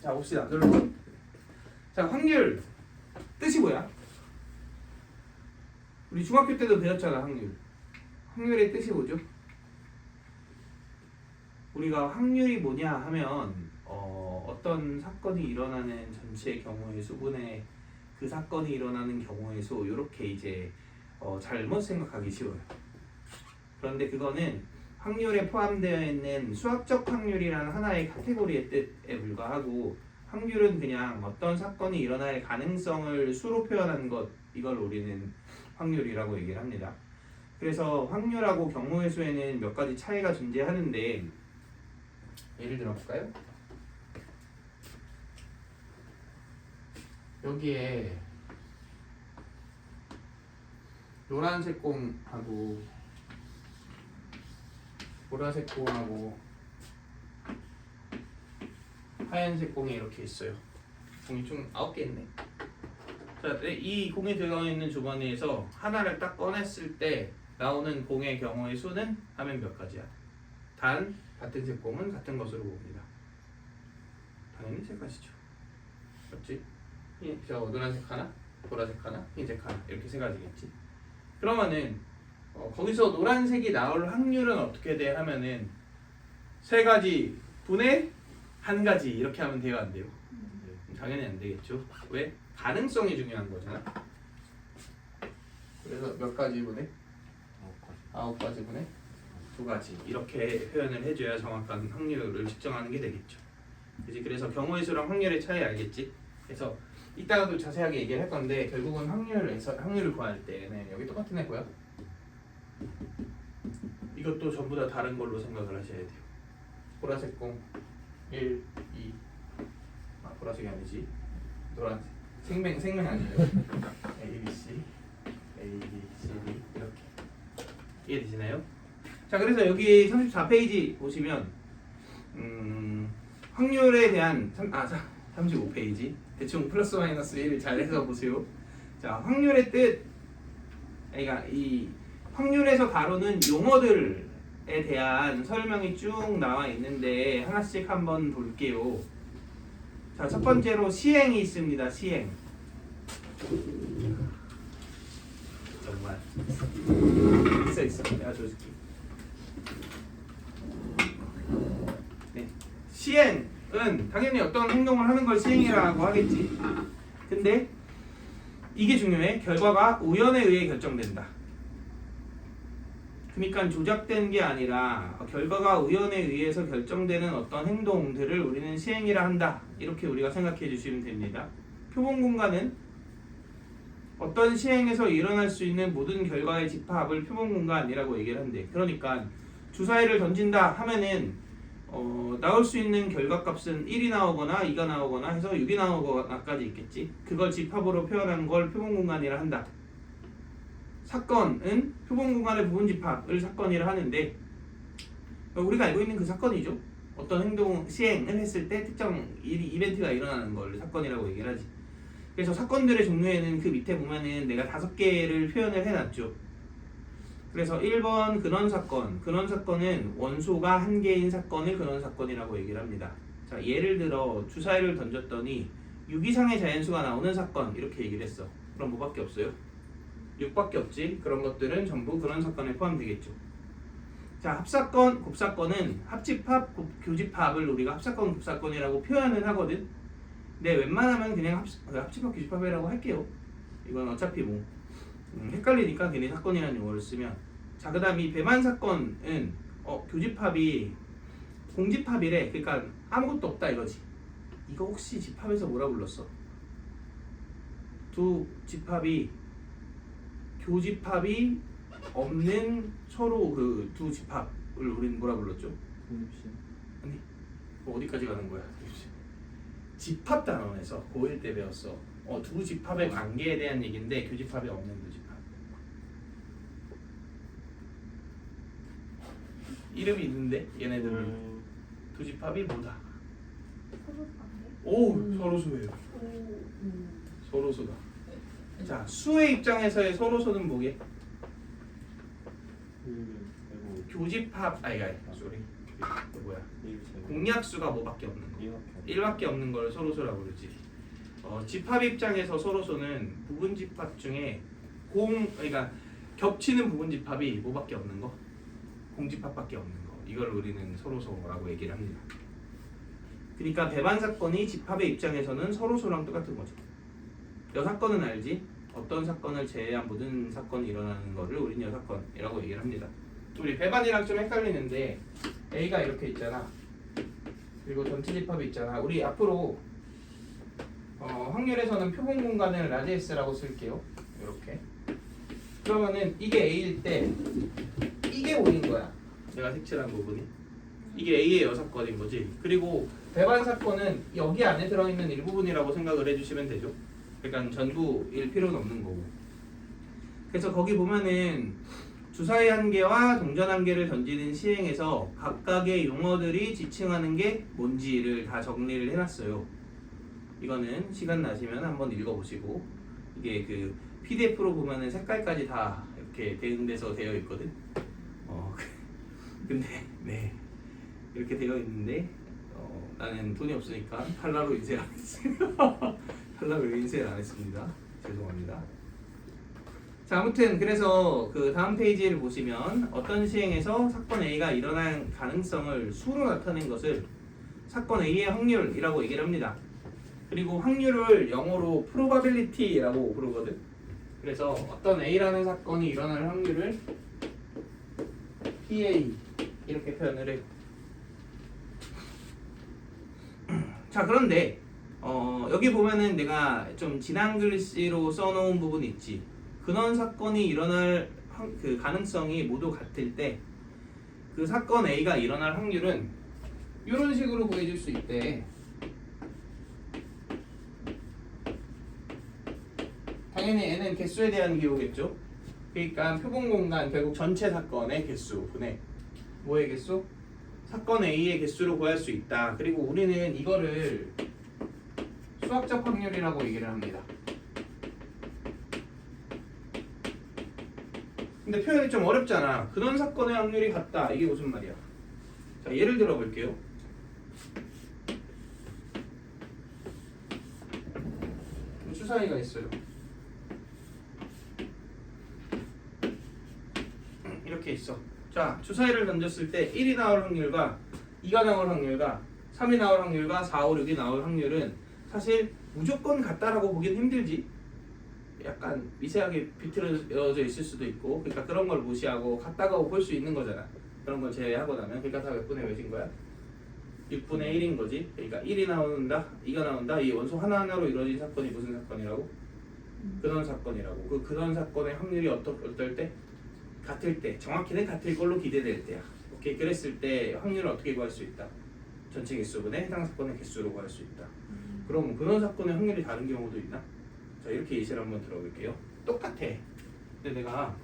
자 봅시다. 여러분. 자 확률 뜻이 뭐야? 우리 중학교 때도 배웠잖아 확률. 확률의 뜻이 뭐죠? 우리가 확률이 뭐냐 하면 어떤 사건이 일어나는 전체 경우의 수분의 그 사건이 일어나는 경우의 수 이렇게 이제 잘못 생각하기 쉬워요. 그런데 그거는 확률에 포함되어 있는 수학적 확률이라는 하나의 카테고리의 뜻에 불과하고 확률은 그냥 어떤 사건이 일어날 가능성을 수로 표현하는 것 이걸 우리는 확률이라고 얘기를 합니다. 그래서 확률하고 경우의 수에는 몇 가지 차이가 존재하는데 예를 들어 볼까요? 여기에 노란색 공하고 보라색 공하고 하얀색 공이 이렇게 있어요. 공이 총 9개 있네. 자, 이 공이 들어가 있는 주머니에서 하나를 딱 꺼냈을 때 나오는 공의 경우의 수는 하면 몇 가지야? 단 같은 색 공은 같은 것으로 봅니다. 당연히 세 가지죠. 맞지? 저 노란색 하나, 보라색 하나, 흰색 하나 이렇게 세 가지겠지. 그러면은 거기서 노란색이 나올 확률은 어떻게 돼 하면은 세 가지 분의 한 가지 이렇게 하면 돼요, 안 돼요? 당연히 안 되겠죠. 왜? 가능성이 중요한 거잖아. 그래서 몇 가지 분의? 9가지 분의 2가지 이렇게 표현을 해줘야 정확한 확률을 측정하는 게 되겠죠. 그치? 그래서 경우의 수랑 확률의 차이 알겠지? 그래서 이따가도 자세하게 얘기를 할 건데 결국은 확률을 구할 때는 여기 똑같은 애고요. 이것도 전부 다 다른 걸로 생각을 하셔야 돼요. 보라색 공 1, 2 보라색이 아니지 노란색 생명 아니에요. A, B, C A, B, C, D 이렇게 이해되시나요? 자 그래서 여기 34페이지 보시면 확률에 대한 35페이지 대충 플러스 마이너스 1 잘 해서 보세요. 자 확률의 뜻 그러니까 이 확률에서 다루는 용어들에 대한 설명이 쭉 나와 있는데 하나씩 한번 볼게요. 자, 첫 번째로 시행이 있습니다. 시행. 정말 있어. 내가 줘줄게. 네. 시행은 당연히 어떤 행동을 하는 걸 시행이라고 하겠지. 근데 이게 중요해. 결과가 우연에 의해 결정된다. 그러니까 조작된 게 아니라 결과가 우연에 의해서 결정되는 어떤 행동들을 우리는 시행이라 한다. 이렇게 우리가 생각해 주시면 됩니다. 표본 공간은 어떤 시행에서 일어날 수 있는 모든 결과의 집합을 표본 공간이라고 얘기를 한대. 그러니까 주사위를 던진다 하면은 나올 수 있는 결과값은 1이 나오거나 2가 나오거나 해서 6이 나오거나까지 있겠지. 그걸 집합으로 표현하는 걸 표본 공간이라 한다. 사건은 표본 공간의 부분 집합을 사건이라 하는데 우리가 알고 있는 그 사건이죠. 어떤 행동 시행을 했을 때 특정 이벤트가 일어나는 걸 사건이라고 얘기를 하지. 그래서 사건들의 종류에는 그 밑에 보면은 내가 5개를 표현을 해놨죠. 그래서 1번 근원 사건은 원소가 한 개인 사건을 근원 사건이라고 얘기를 합니다. 자 예를 들어 주사위를 던졌더니 6 이상의 자연수가 나오는 사건 이렇게 얘기를 했어. 그럼 뭐밖에 없어요? 6밖에 없지. 그런 것들은 전부 그런 사건에 포함되겠죠. 자, 합사건, 곱사건은 합집합, 교집합을 우리가 합사건, 곱사건이라고 표현을 하거든. 근데 웬만하면 그냥 합집합, 교집합이라고 할게요. 이건 어차피 뭐 헷갈리니까 괜히 사건이라는 용어를 쓰면. 자, 그 다음 이 배만 사건은 교집합이 공집합이래. 그러니까 아무것도 없다 이거지. 이거 혹시 집합에서 뭐라 불렀어? 두 집합이 교집합이 없는 서로 그 두 집합을 우리는 뭐라 불렀죠? 아니 뭐 어디까지 가는 거야? 집합 단원에서 고1 때 배웠어. 두 집합의 관계에 대한 얘기인데 교집합이 없는 두 집합. 이름이 있는데 얘네들은 두 집합이 뭐다? 오 서로수예요. 서로수다. 자, 수의 입장에서의 서로수는 뭐게? 교집합, 그 뭐야 공약수가 뭐밖에 없는 거 1밖에 없는 걸 서로소라고 그러지. 집합 입장에서 서로소는 부분 집합 중에 그러니까 겹치는 부분 집합이 뭐밖에 없는 거 공집합밖에 없는 거 이걸 우리는 서로소라고 얘기를 합니다. 그러니까 배반 사건이 집합의 입장에서는 서로소랑 똑같은 거죠. 여사건은 알지? 어떤 사건을 제외한 모든 사건이 일어나는 거를 우리는 여사건이라고 얘기를 합니다. 우리 배반이랑 좀 헷갈리는데 A가 이렇게 있잖아. 그리고 전체 집합이 있잖아. 우리 앞으로 확률에서는 표본 공간을 라지 S라고 쓸게요. 이렇게. 그러면은 이게 A일 때 이게 O인 거야. 내가 색칠한 부분이. 이게 A의 여사건인 거지. 그리고 배반 사건은 여기 안에 들어있는 일부분이라고 생각을 해주시면 되죠. 그러니까 전부일 필요는 없는 거고. 그래서 거기 보면은 주사의 한계와 동전 한계를 던지는 시행에서 각각의 용어들이 지칭하는 게 뭔지를 다 정리를 해놨어요. 이거는 시간 나시면 한번 읽어보시고 이게 그 PDF로 보면은 색깔까지 다 이렇게 대응돼서 되어 있거든. 근데 네 이렇게 되어 있는데 나는 돈이 없으니까 칼라로 인쇄를 안 했습니다. 칼라로 인쇄를 안 했습니다. 죄송합니다. 자, 아무튼 그래서 그 다음 페이지를 보시면 어떤 시행에서 사건 A가 일어날 가능성을 수로 나타낸 것을 사건 A의 확률이라고 얘기를 합니다. 그리고 확률을 영어로 probability라고 부르거든. 그래서 어떤 A라는 사건이 일어날 확률을 PA 이렇게 표현을 해요. 자, 그런데 여기 보면은 내가 좀 진한 글씨로 써놓은 부분 있지. 근원 사건이 일어날 그 가능성이 모두 같을 때 그 사건 A가 일어날 확률은 이런 식으로 구해질 수 있대. 당연히 N은 개수에 대한 기호겠죠. 그러니까 표본 공간 결국 전체 사건의 개수 분의 뭐의 개수? 사건 A의 개수로 구할 수 있다. 그리고 우리는 이거를 수학적 확률이라고 얘기를 합니다. 근데 표현이 좀 어렵잖아. 근원 사건의 확률이 같다. 이게 무슨 말이야? 자, 예를 들어 볼게요. 주사위가 있어요. 이렇게 있어. 자, 주사위를 던졌을 때 1이 나올 확률과 2가 나올 확률과 3이 나올 확률과 4, 5, 6이 나올 확률은 사실 무조건 같다라고 보긴 힘들지. 약간 미세하게 비틀어져 있을 수도 있고, 그러니까 그런 걸 무시하고 같다고 볼 수 있는 거잖아. 그런 걸 제외하고 나면. 그러니까 다 몇 분의 몇인 거야? 6분의 1인 거지. 그러니까 1이 나온다, 2가 나온다. 이 원소 하나하나로 이루어진 사건이 무슨 사건이라고? 근원 사건이라고. 그 근원 사건의 확률이 어떨 때? 같을 때. 정확히는 같을 걸로 기대될 때야. 오케이. 그랬을 때 확률을 어떻게 구할 수 있다? 전체 개수분의 해당 사건의 개수로 구할 수 있다. 그럼 근원 사건의 확률이 다른 경우도 있나? 자, 이렇게 예시를 한번 들어볼게요. 똑같아. 근데 내가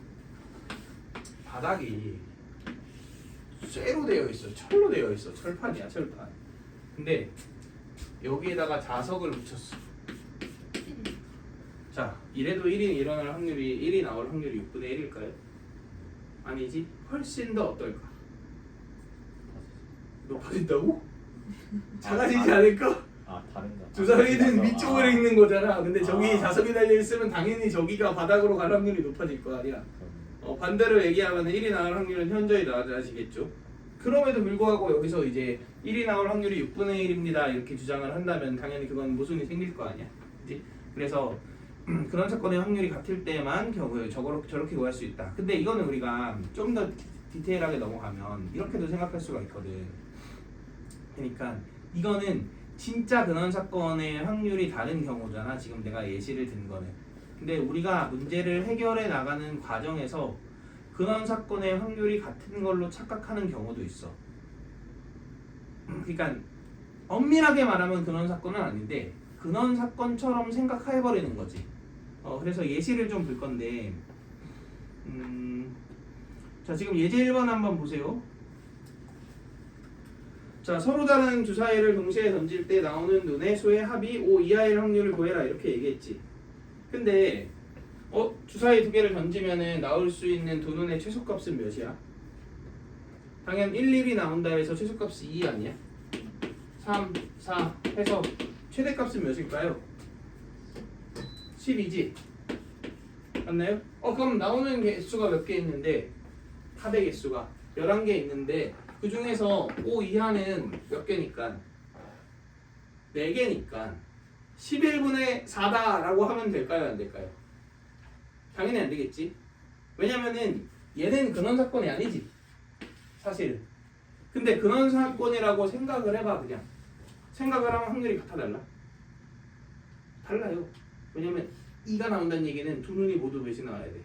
바닥이 쇠로 되어 있어. 철로 되어 있어. 철판이야, 철판. 근데 여기에다가 자석을 붙였어. 자, 이래도 1이 일어날 확률이 1이 나올 확률이 6분의 1일까요? 아니지. 훨씬 더 어떨까? 높아진다고? 작아지지 않을까? 다른가? 주사위는 위쪽으로 있는 거잖아. 근데 저기 자석이 달려있으면 당연히 저기가 바닥으로 갈 확률이 높아질 거 아니야. 반대로 얘기하면 1이 나올 확률은 현저히 낮아지겠죠. 그럼에도 불구하고 여기서 이제 1이 나올 확률이 6분의 1입니다 이렇게 주장을 한다면 당연히 그건 모순이 생길 거 아니야. 그치? 그래서 그런 사건의 확률이 같을 때만 저렇게 구할 수 있다. 근데 이거는 우리가 좀 더 디테일하게 넘어가면 이렇게도 생각할 수가 있거든. 그러니까 이거는 진짜 근원 사건의 확률이 다른 경우잖아. 지금 내가 예시를 든 거는. 근데 우리가 문제를 해결해 나가는 과정에서 근원 사건의 확률이 같은 걸로 착각하는 경우도 있어. 그러니까 엄밀하게 말하면 근원 사건은 아닌데 근원 사건처럼 생각해버리는 거지. 그래서 예시를 좀 볼 건데 자, 지금 예제 1번 한번 보세요. 자, 서로 다른 주사위를 동시에 던질 때 나오는 눈의 수의 합이 5 이하일 확률을 구해라 이렇게 얘기했지. 근데 주사위 두 개를 던지면은 나올 수 있는 두 눈의 최소값은 몇이야? 당연 1, 1이 나온다 해서 최소값이 2 아니야? 3, 4 해서 최대값은 몇일까요? 12지? 맞나요? 그럼 나오는 개수가 몇 개 있는데 합의 개수가 11개 있는데 그 중에서 5 이하는 몇 개니까? 4개니까 11분의 4다라고 하면 될까요? 안 될까요? 당연히 안 되겠지. 왜냐면은 얘는 근원사건이 아니지 사실. 근데 근원사건이라고 생각을 해봐. 그냥 생각을 하면 확률이 같아 달라? 달라요. 왜냐면 2가 나온다는 얘기는 두 눈이 모두 몇이 나와야 돼?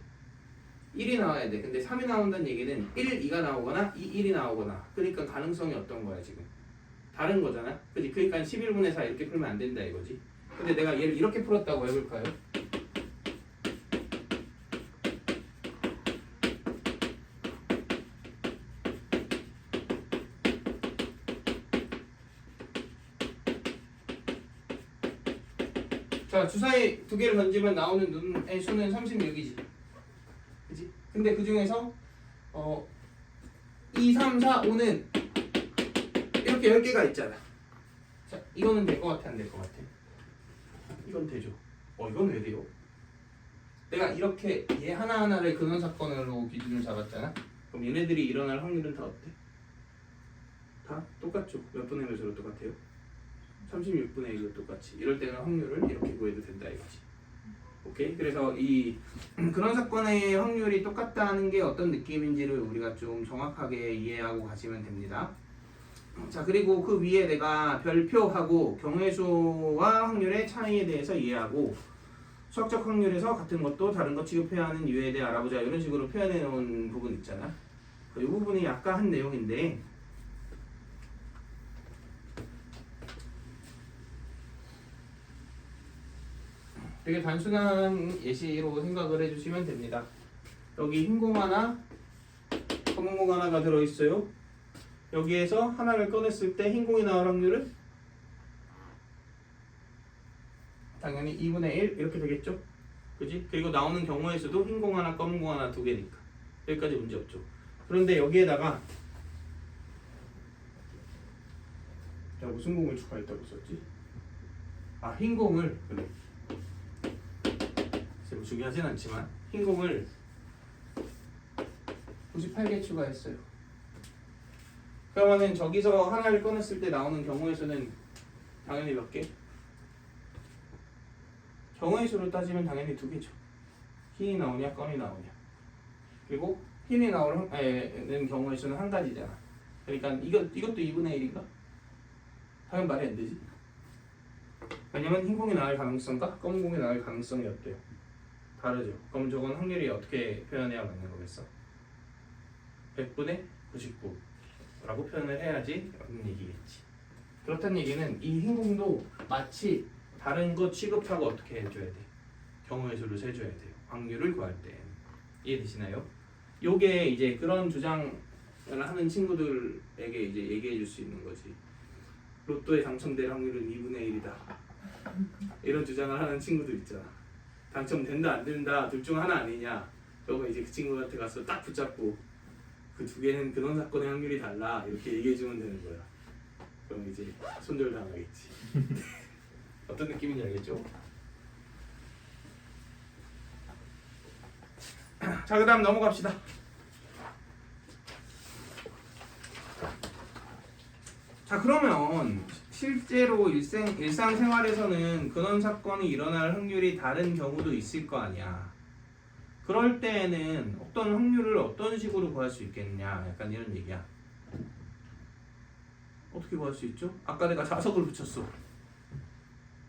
1이 나와야 돼. 근데 3이 나온다는 얘기는 1, 2가 나오거나 2, 1이 나오거나. 그러니까 가능성이 어떤 거야 지금? 다른 거잖아. 그지? 그러니까 11분의 4 이렇게 풀면 안 된다 이거지. 근데 내가 얘를 이렇게 풀었다고 해볼까요? 자, 주사위 두 개를 던지면 나오는 눈의 수는 36이지. 그지? 근데 그 중에서 2, 3, 4, 5는 이렇게 10개가 있잖아. 자, 이거는 될 것 같아, 안 될 것 같아? 이건 되죠. 이건 왜 돼요? 내가 이렇게 얘 하나하나를 근원사건으로 기준을 잡았잖아. 그럼 얘네들이 일어날 확률은 다 어때? 다 똑같죠. 몇 분의 몇으로 똑같아요? 36분의 1로 똑같이. 이럴 때는 확률을 이렇게 구해도 된다 이거지. 오케이? 그래서 이 근원사건의 확률이 똑같다는 게 어떤 느낌인지를 우리가 좀 정확하게 이해하고 가시면 됩니다. 자, 그리고 그 위에 내가 별표하고 경우의 수와 확률의 차이에 대해서 이해하고 수학적 확률에서 같은 것도 다른 것 취급해야 하는 이유에 대해 알아보자. 이런 식으로 표현해 놓은 부분 있잖아. 이 부분이 아까 한 내용인데 되게 단순한 예시로 생각을 해주시면 됩니다. 여기 흰 공 하나, 검은 공 하나가 들어있어요. 여기에서 하나를 꺼냈을 때 흰 공이 나올 확률은 당연히 2분의 1 이렇게 되겠죠? 그지? 그리고 나오는 경우의 수도 흰 공 하나, 검은 공 하나 두 개니까 여기까지 문제 없죠. 그런데 여기에다가 내가 무슨 공을 추가했다고 썼지? 흰 공을 그래. 뭐 중요하진 않지만 흰 공을 98개 추가했어요. 그러면은 저기서 하나를 꺼냈을 때 나오는 경우의 수는 당연히 몇 개? 경우의 수로 따지면 당연히 두 개죠. 흰이 나오냐 검이 나오냐. 그리고 흰이 나오는 경우의 수는 한 가지잖아. 그러니까 이것도 2분의 1인가? 당연 말이 안 되지. 왜냐면 흰 공이 나올 가능성과 검은 공이 나올 가능성이 어때요? 다르죠. 그럼 저건 확률이 어떻게 표현해야 맞는 거겠어? 100분의 99라고 표현을 해야지 라는 얘기겠지. 그렇다는 얘기는 이 흰 공도 마치 다른 거 취급하고 어떻게 해줘야 돼? 경우의 수를 세줘야 돼요. 확률을 구할 때. 이해되시나요? 요게 이제 그런 주장을 하는 친구들에게 이제 얘기해 줄 수 있는 거지. 로또에 당첨될 확률은 2분의 1이다. 이런 주장을 하는 친구들 있잖아. 당첨된다 안 된다 둘 중 하나 아니냐. 그러면 이제 그 친구한테 가서 딱 붙잡고 그 두 개는 근원사건의 확률이 달라 이렇게 얘기해 주면 되는 거야. 그럼 이제 손절 당하겠지. 어떤 느낌인지 알겠죠? 자, 그 다음 넘어갑시다. 자, 그러면 실제로 일상생활에서는 근원사건이 일어날 확률이 다른 경우도 있을 거 아니야. 그럴 때에는 어떤 확률을 어떤 식으로 구할 수 있겠냐, 약간 이런 얘기야. 어떻게 구할 수 있죠? 아까 내가 자석을 붙였어.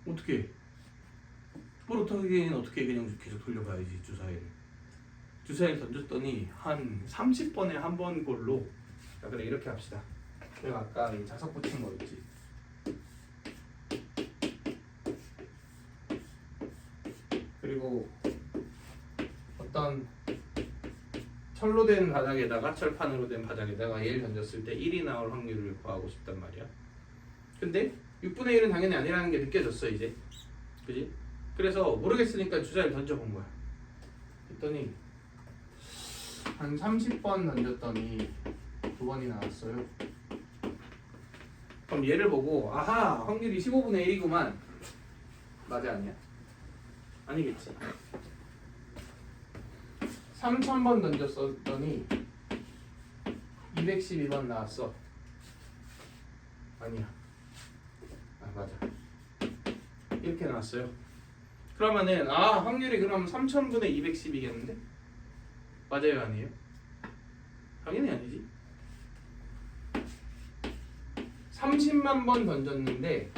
어떻게? 어떻게는 어떻게 그냥 계속 돌려가야지. 주사위를 던졌더니 한 30번에 한 번 골로. 자, 그래 이렇게 합시다. 내가 아까 이 자석 붙인 거 있지. 그리고 어떤 철로 된 바닥에다가 철판으로 된 바닥에다가 얘를 던졌을 때 1이 나올 확률을 구하고 싶단 말이야. 근데 6분의 1은 당연히 아니라는 게 느껴졌어 이제. 그지? 그래서 모르겠으니까 주사위를 던져본 거야. 그랬더니 한 30번 던졌더니 두 번이 나왔어요. 그럼 얘를 보고 아하 확률이 15분의 1이구만. 맞아 아니야? 아니겠지. 3000번 던졌었더니 212번 나왔어. 아니야. 아 맞아. 이렇게 나왔어요. 그러면은 확률이 그럼 3000분의 210이겠는데? 맞아요 아니에요? 당연히 아니지. 30만 번 던졌는데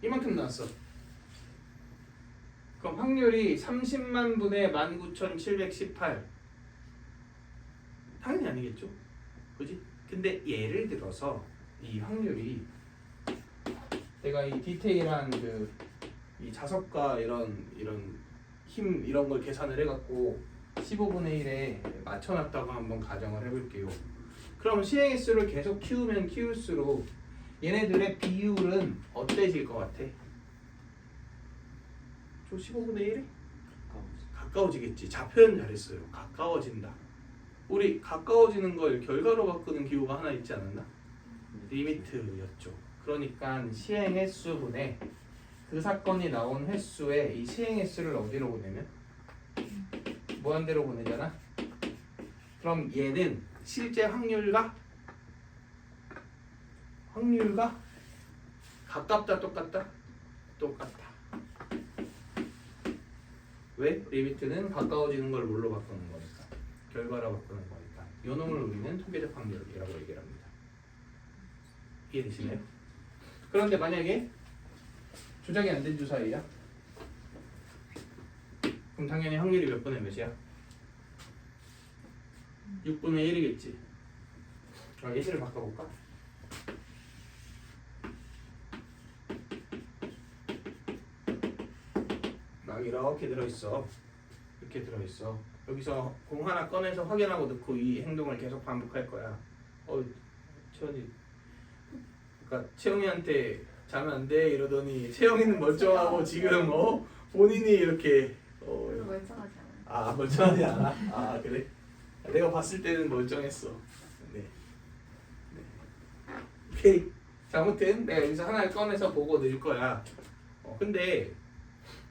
이만큼 나왔어. 그럼 확률이 30만 분의 19,718. 당연히 아니겠죠. 그지? 근데 예를 들어서 이 확률이 내가 이 디테일한 이 자석과 이런 힘 이런 걸 계산을 해갖고 15분의 1에 맞춰놨다고 한번 가정을 해볼게요. 그럼 시행 횟수를 계속 키우면 키울수록 얘네들의 비율은 어때질 것 같아? 저 15분의 1에? 가까워지겠지. 좌표현 잘했어요. 가까워진다. 우리 가까워지는 걸 결과로 바꾸는 기호가 하나 있지 않았나? 리미트였죠. 그러니까 시행 횟수분의 그 사건이 나온 횟수에 이 시행 횟수를 어디로 보내면? 무한대로 보내잖아. 그럼 얘는 실제 확률과 가깝다 똑같다? 똑같다. 왜? 리미트는 가까워지는 걸 뭘로 바꾸는 거니까. 결과로 바꾸는 거니까. 요 놈을 우리는 통계적 확률이라고 얘기를 합니다. 이해되시나요? 그런데 만약에 조작이 안 된 주사위야? 그럼 당연히 확률이 몇 분의 몇이야? 6분의 1이겠지. 예시를 바꿔볼까? 막 이렇게 들어있어. 이렇게 들어있어. 여기서 공 하나 꺼내서 확인하고 넣고 이 행동을 계속 반복할 거야. 채원이 그러니까 채영이한테 자면 안 돼 이러더니 채영이는 멀쩡하고 지금 본인이 이렇게 별로 멀쩡하지 않아요. 멀쩡하지 않아? 그래? 내가 봤을 때는 멀쩡했어. 네. 오케이. 자, 아무튼 내가 여기서 하나를 꺼내서 보고 넣을 거야. 근데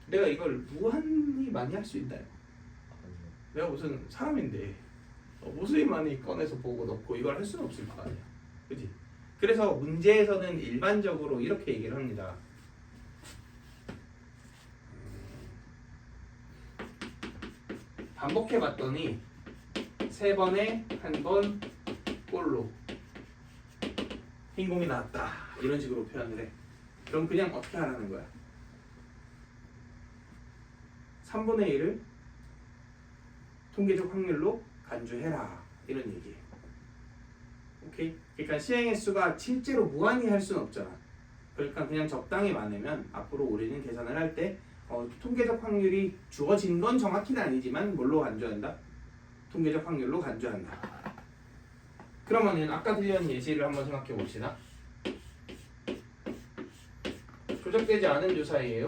내가 이걸 무한히 많이 할 수 있나요? 내가 무슨 사람인데 무수히 많이 꺼내서 보고 넣고 이걸 할 수는 없을 거 아니야. 그지? 그래서 문제에서는 일반적으로 이렇게 얘기를 합니다. 반복해 봤더니 3번에 1번 꼴로 흰공이 나왔다. 이런 식으로 표현을 해. 그럼 그냥 어떻게 하라는 거야? 3분의 1을 통계적 확률로 간주해라. 이런 얘기예요. 오케이? 그러니까 시행 횟수가 실제로 무한히 할 수는 없잖아. 그러니까 그냥 적당히 많으면 앞으로 우리는 계산을 할 때 통계적 확률이 주어진 건 정확히는 아니지만 뭘로 간주한다? 통계적 확률로 간주한다. 그러면은 아까 들려는 예시를 한번 생각해 봅시다. 조작되지 않은 주사위예요.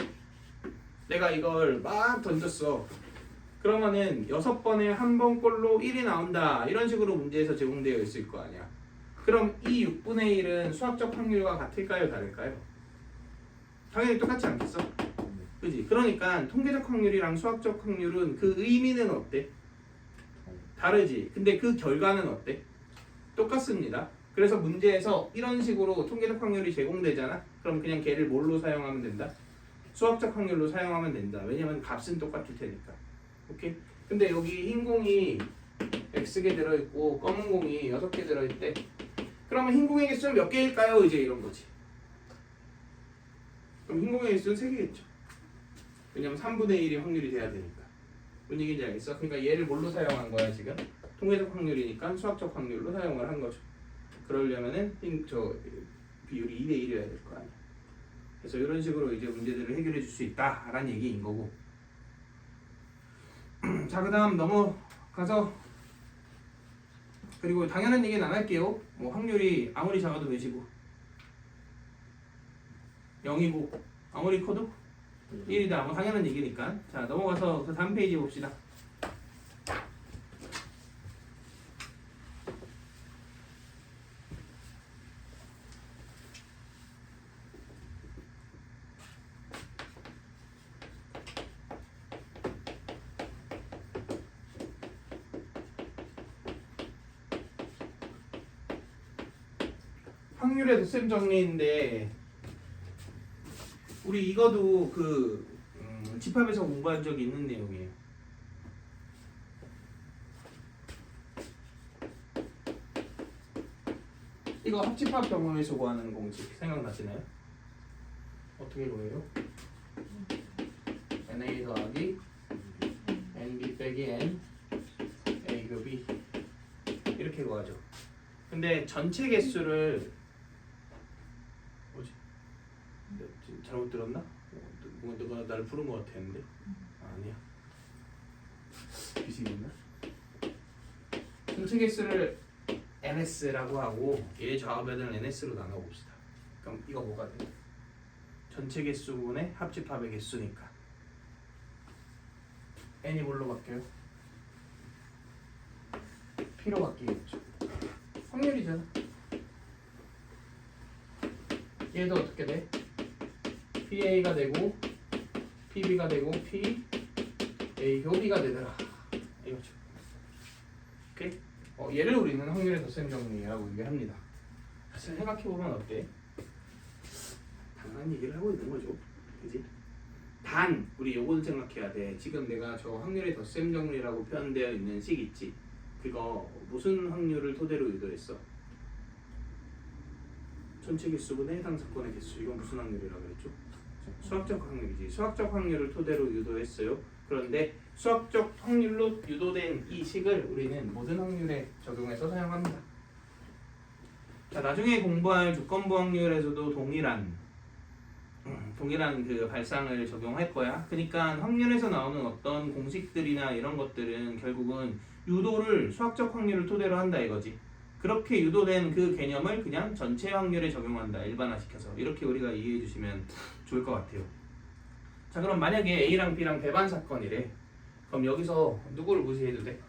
내가 이걸 막 던졌어. 그러면은 6번에 1번 꼴로 1이 나온다. 이런 식으로 문제에서 제공되어 있을 거 아니야. 그럼 이 6분의 1은 수학적 확률과 같을까요? 다를까요? 당연히 똑같지 않겠어? 그지? 그러니까 통계적 확률이랑 수학적 확률은 그 의미는 어때? 다르지. 근데 그 결과는 어때? 똑같습니다. 그래서 문제에서 이런 식으로 통계적 확률이 제공되잖아? 그럼 그냥 걔를 뭘로 사용하면 된다? 수학적 확률로 사용하면 된다. 왜냐면 값은 똑같을 테니까. 오케이? 근데 여기 흰 공이 X개 들어있고 검은 공이 6개 들어있대. 그러면 흰 공의 개수는 몇 개일까요? 이제 이런 거지. 그럼 흰 공의 개수는 3개겠죠. 왜냐면 3분의 1이 확률이 돼야 되니까. 뭔 얘기인지 알겠어? 그러니까 얘를 뭘로 사용한 거야 지금? 통계적 확률이니까 수학적 확률로 사용을 한 거죠. 그러려면은 비율이 2대 1이어야 될 거 아니야. 그래서 이런 식으로 이제 문제들을 해결해 줄 수 있다라는 얘기인 거고. 자, 그다음 넘어가서 그리고 당연한 얘기는 안 할게요. 뭐 확률이 아무리 작아도 몇이고 0이고 아무리 커도 1이다. 뭐 당연한 얘기니까. 자, 넘어가서 그 다음 페이지 봅시다. 확률의 덧셈 정리인데 우리 이거도 그 집합에서 공부한 적이 있는 내용이에요. 이거 합집합 경우에서 구하는 공식 생각나시나요? 어떻게 구해요? NA 더하기 NB 빼기 N A 곱이 이렇게 구하죠. 근데 전체 개수를 뭐지? 지금 잘못 들었나? 누가 나를 부른 것 같았는데 아니야. 귀신이었나? 전체 개수를 NS라고 하고 얘 좌우변을 NS로 나눠봅시다. 그럼 이거 뭐가 돼? 전체 개수분의 합집합의 개수니까 N이 뭘로 바뀌어요? P로 바뀌겠죠. 확률이잖아. 얘도 어떻게 돼? PA가 되고 PB가 되고 PA 교비가 되더라. 이거죠. 오케이? 얘를 우리는 확률의 덧셈 정리라고 얘기합니다. 사실 생각해보면 어때? 당연한 얘기를 하고 있는 거죠. 그지? 단 우리 요거는 생각해야 돼. 지금 내가 저 확률의 덧셈 정리라고 표현되어 있는 식 있지? 그거 무슨 확률을 토대로 유도했어? 전체 개수분의 해당 사건의 개수. 이건 무슨 확률이라고 그랬죠? 수학적 확률이지. 수학적 확률을 토대로 유도했어요. 그런데 수학적 확률로 유도된 이 식을 우리는 모든 확률에 적용해서 사용합니다. 자, 나중에 공부할 조건부 확률에서도 동일한 그 발상을 적용할 거야. 그러니까 확률에서 나오는 어떤 공식들이나 이런 것들은 결국은 유도를 수학적 확률을 토대로 한다 이거지. 그렇게 유도된 그 개념을 그냥 전체 확률에 적용한다. 일반화시켜서. 이렇게 우리가 이해해 주시면 좋을 것 같아요. 자, 그럼 만약에 A랑 B랑 배반 사건이래. 그럼 여기서 누구를 무시해도 돼?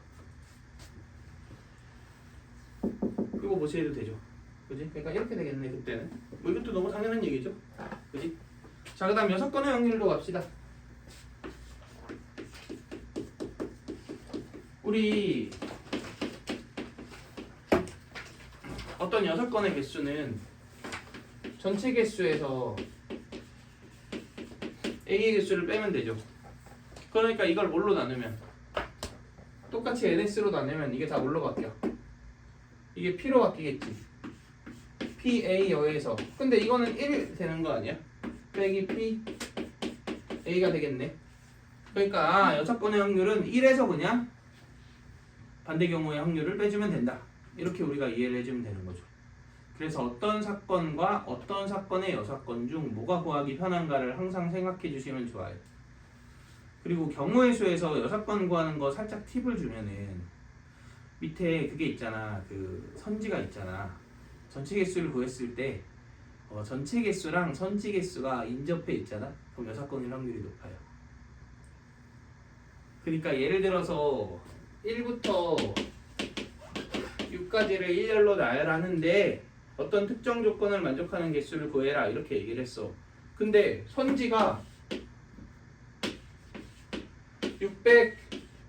이거 무시해도 되죠. 그지? 그러니까 이렇게 되겠네 그때는. 뭐 이것도 너무 당연한 얘기죠. 그지? 자, 그 다음 6건의 확률로 갑시다. 우리 어떤 6건의 개수는 전체 개수에서 A의 개수를 빼면 되죠. 그러니까 이걸 뭘로 나누면 똑같이 NS로 나누면 이게 다 뭘로 바뀌어? 이게 P로 바뀌겠지. PA여에서. 근데 이거는 1 되는 거 아니야? 빼기 P A가 되겠네. 그러니까 6건의 확률은 1에서 그냥 반대 경우의 확률을 빼주면 된다. 이렇게 우리가 이해를 해주면 되는 거죠. 그래서 어떤 사건과 어떤 사건의 여사건 중 뭐가 구하기 편한가를 항상 생각해 주시면 좋아요. 그리고 경우의 수에서 여사건 구하는 거 살짝 팁을 주면은 밑에 그게 있잖아. 그 선지가 있잖아. 전체 개수를 구했을 때 전체 개수랑 선지 개수가 인접해 있잖아. 그럼 여사건일 확률이 높아요. 그러니까 예를 들어서 1부터 6까지를 일렬로 나열하는데 어떤 특정 조건을 만족하는 개수를 구해라 이렇게 얘기를 했어. 근데 선지가 600,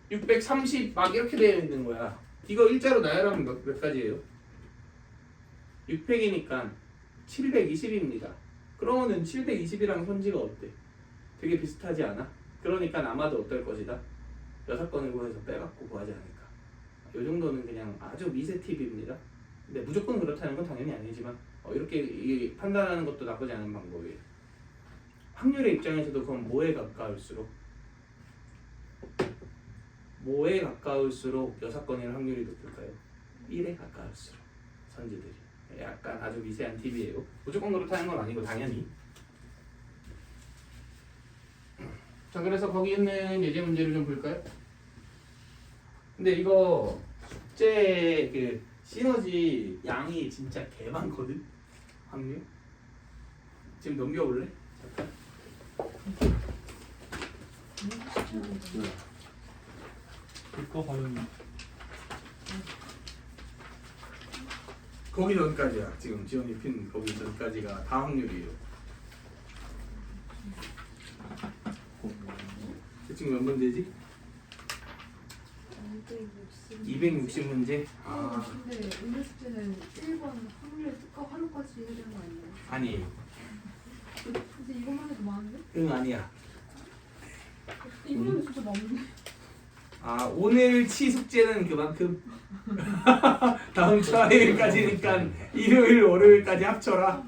630 막 이렇게 되어 있는 거야. 이거 일자로 나열하면 몇 가지예요? 600이니까 720입니다. 그러면은 720이랑 선지가 어때? 되게 비슷하지 않아? 그러니까 아마도 어떨 것이다? 6건을 구해서 빼갖고 구하지 않을까. 이 정도는 그냥 아주 미세 팁입니다. 근데 무조건 그렇다는 건 당연히 아니지만 이렇게 판단하는 것도 나쁘지 않은 방법이에요. 확률의 입장에서도 그럼 뭐에 가까울수록 여사건일 확률이 높을까요? 1에 가까울수록 선지들이. 약간 아주 미세한 팁이에요. 무조건 그렇다는 건 아니고 당연히. 자, 그래서 거기 있는 예제 문제를 좀 볼까요? 근데 이거 숙제 그 시너지 양이 진짜 개 많거든. 확률. 지금 넘겨볼래? 잠깐. 이거 발음 거기 전까지야. 지금 지원이 핀 거기 전까지가 다 확률이에요. 지금 몇 문제지? 260문제? 아, 근데 오늘 숙제는 1번 확률 특허 하루까지 해야 되는 거 아니에요? 아니에요. 근데 이것만 해도 많은데? 응, 아니야. 이거는 진짜 많은데? 아, 오늘 치 숙제는 그만큼 다음 주 화요일까지니까 일요일, 월요일까지 합쳐라.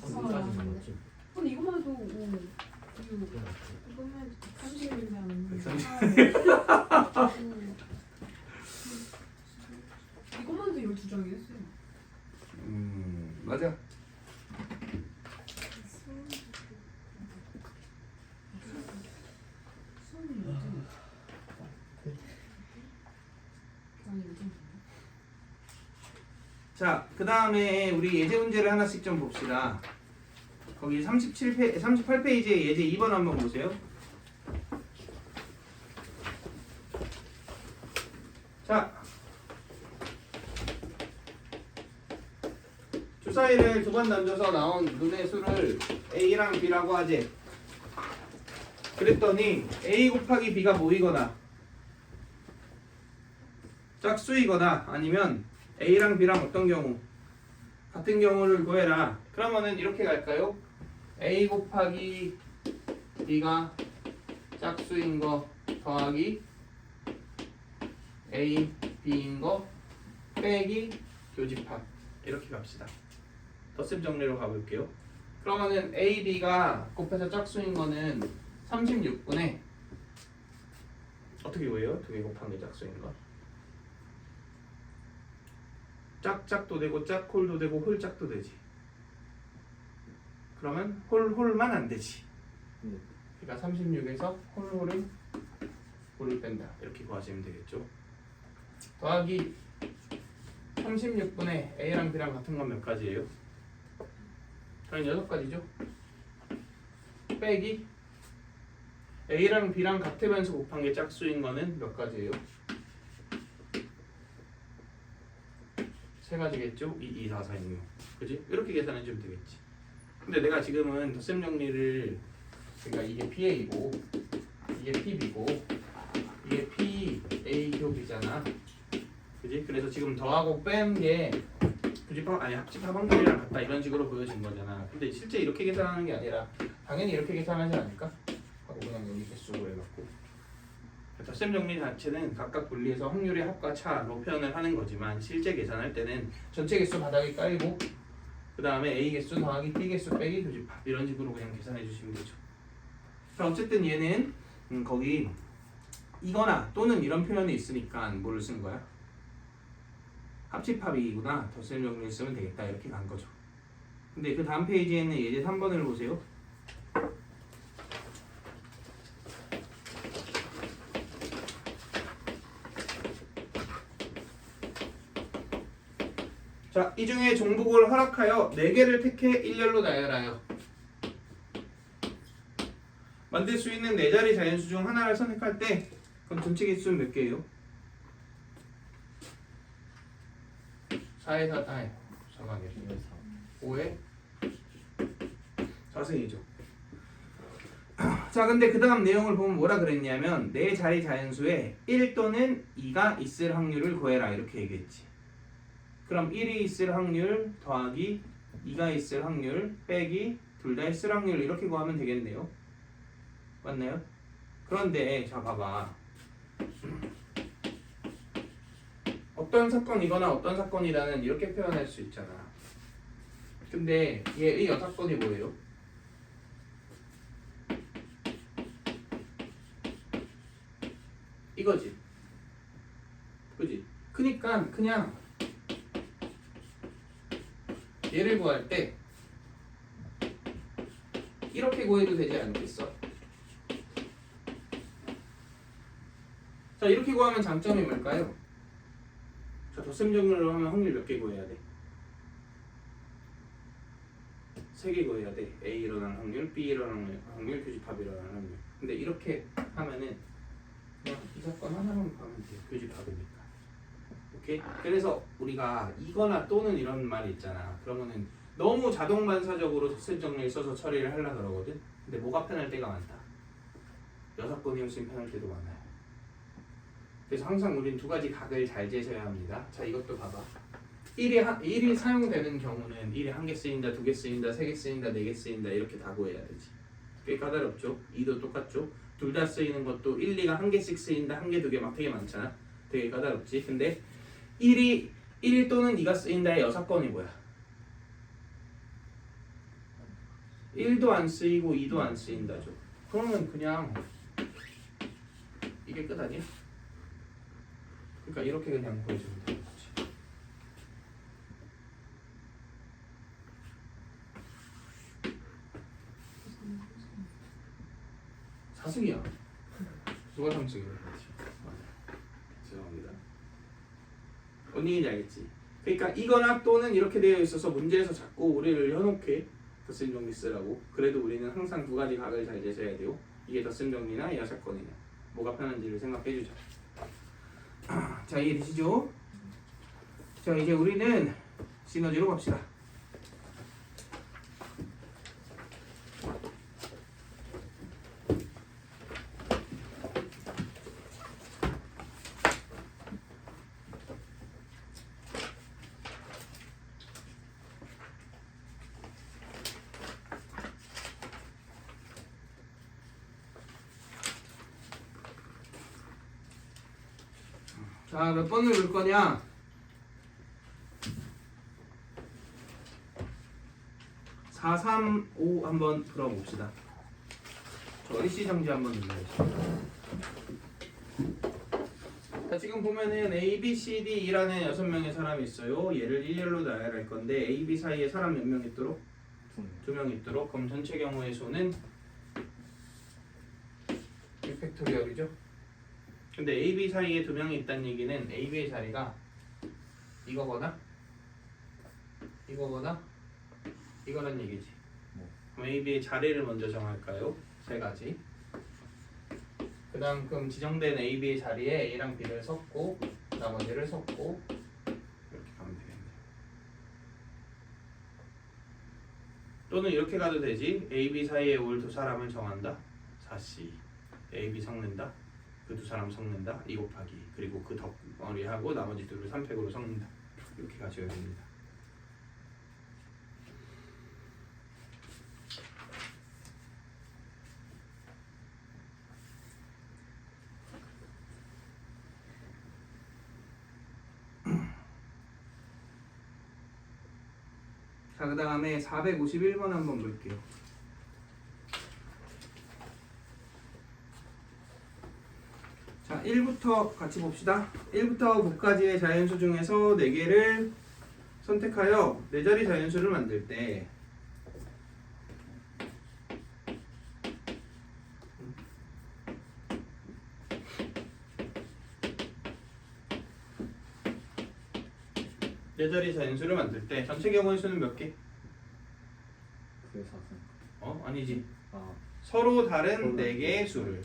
선까지 먹었지. 근데 이것만 해도 5, 6 이거만 130일이면 130. 이것만 해도 12장이 했어요. 맞아. 수업은 12장. 아니 12장. 자, 그 다음에 우리 예제 문제를 하나씩 좀 봅시다. 거기 38페이지에 예제 2번 한번 보세요. 자, 주사위를 두 번 던져서 나온 눈의 수를 A랑 B라고 하지. 그랬더니 A 곱하기 B가 모이거나 짝수이거나 아니면 A랑 B랑 어떤 경우 같은 경우를 구해라. 그러면은 이렇게 갈까요? A 곱하기 B가 짝수인 거 더하기 A, B인 거 빼기 교집합 이렇게 갑시다. 덧셈 정리로 가볼게요. 그러면은 A, B가 곱해서 짝수인 거는 36분의 어떻게 구해요? 두 개 곱한 게 짝수인 거. 짝짝도 되고 짝홀도 되고 홀짝도 되지. 그러면 홀홀만 안 되지. 그러니까 36에서 홀홀은 홀을 뺀다. 이렇게 구하시면 되겠죠. 더하기 36분의 A랑 B랑 같은 건 몇 가지예요? 저는 6가지죠. 빼기 A랑 B랑 같으면서 곱한 게 짝수인 거는 몇 가지예요? 3가지겠죠? 2, 2, 4, 4, 6, 6. 그지? 이렇게 계산해 주면 되겠지. 근데 내가 지금은 덧셈 정리를 그러니까 이게 PA고 이게 PB고 이게 PA 교비잖아. 그지? 그래서 지금 더하고 뺀 게 교집합 아니 합집합 확률이랑 같다 이런 식으로 보여진 거잖아. 근데 실제 이렇게 계산하는 게 아니라 당연히 이렇게 계산하지 않을까? 하고 그냥 여기 개수로 해갖고 덧셈 정리 자체는 각각 분리해서 확률의 합과 차로 표현을 하는 거지만 실제 계산할 때는 전체 개수 바닥에 깔고 그 다음에 A 개수 더하기 B 개수 빼기 교집합 이런 식으로 그냥 계산해 주시면 되죠. 자, 어쨌든 얘는 거기 이거나 또는 이런 표현이 있으니까 뭐를 쓴 거야? 합집합이구나. 덧셈 정리를 쓰면 되겠다. 이렇게 간 거죠. 근데 그 다음 페이지에는 예제 3번을 보세요. 자, 이 중에 종북을 허락하여 4개를 택해 일렬로 나열하여 만들 수 있는 4자리 자연수 중 하나를 선택할 때 그럼 전체 개수는 몇 개예요? 4에 4, 아니 잠깐만요. 5에 4승이죠. 자, 근데 그 다음 내용을 보면 뭐라 그랬냐면 4자리 자연수에 1 또는 2가 있을 확률을 구해라 이렇게 얘기했지. 그럼 1이 있을 확률 더하기 2가 있을 확률 빼기 둘 다 있을 확률 이렇게 구하면 되겠네요. 맞나요? 그런데 자 봐봐. 어떤 사건이거나 어떤 사건이라는 이렇게 표현할 수 있잖아. 근데 얘의 여사건이 뭐예요? 이거지. 그지? 그니까 그냥 얘를 구할 때 이렇게 구해도 되지 않겠어? 자, 이렇게 구하면 장점이 뭘까요? 자, 덧셈 정리로 하면 확률 몇 개 구해야 돼? 3개 구해야 돼. A 일어나는 확률, B 일어나는 확률, 교집합 일어나는 확률. 근데 이렇게 하면은 그냥 이 사건 하나만 가면 돼요. 교집 받으니까. 오케이? 그래서 우리가 이거나 또는 이런 말이 있잖아. 그러면은 너무 자동 반사적으로 덧셈 정리를 써서 처리를 하려고 그러거든. 근데 뭐가 편할 때가 많다. 여사건이었으면 편할 때도 많아요. 그래서 항상 우린 두 가지 각을 잘 재셔야 합니다. 자, 이것도 봐봐. 1이 사용되는 경우는 1이 한 개 쓰인다, 두 개 쓰인다, 세 개 쓰인다, 네 개 쓰인다 이렇게 다 구해야 되지. 꽤 까다롭죠? 2도 똑같죠? 둘 다 쓰이는 것도 1, 2가 한 개씩 쓰인다, 한 개, 두 개 막 되게 많잖아. 되게 까다롭지. 근데 1 또는 2가 쓰인다의 여사건이 뭐야? 1도 안 쓰이고 2도 안 쓰인다죠. 그러면 그냥 이게 끝 아니야? 그러니까 이렇게 그냥 보여주면 되는 거지. 사승이야. 누가 삼승이야? 죄송합니다. 뭔 얘기인지 알겠지? 그러니까 이거나 또는 이렇게 되어 있어서 문제에서 자꾸 우리를 현혹해. 덧셈 정리 쓰라고. 그래도 우리는 항상 두 가지 각을 잘 재셔야 돼요. 이게 덧셈 정리나 여사건이냐. 뭐가 편한지를 생각해 주자. 자, 이해되시죠? 자, 이제 우리는 시너지로 갑시다. 자, 몇 번을 볼 거냐? 4, 3, 5 한번 풀어봅시다. 저 일시정지 한번 눌러야죠. 자, 지금 보면은 A, B, C, D라는 6명의 사람이 있어요. 얘를 일렬로 나열할 건데 A, B 사이에 사람 몇 명 있도록? 2명 있도록. 그럼 전체 경우의 수는 6팩토리얼이죠. 근데 A, B 사이에 2명이 있다는 얘기는 A, B의 자리가 이거거나 이거거나 이거란 얘기지. 그럼 A, B의 자리를 먼저 정할까요? 세 가지. 그 다음 그럼 지정된 A, B의 자리에 A랑 B를 섞고 나머지를 섞고 이렇게 가면 되겠네. 또는 이렇게 가도 되지. A, B 사이에 올 두 사람을 정한다. 4C A, B 섞는다. 그 두 사람 섞는다. 2 곱하기 그리고 그 덩어리하고 나머지 둘을 3팩으로 섞는다. 이렇게 가셔야 됩니다. 자, 그 다음에 451번 한번 볼게요. 자, 1부터 같이 봅시다. 1부터 9까지의 자연수 중에서 4개를 선택하여 4자리 자연수를 만들 때 네 자리 자연수를 만들 때 전체 경우의 수는 몇 개? 그게 4승. 아니지. 아, 서로 다른 4개의 수를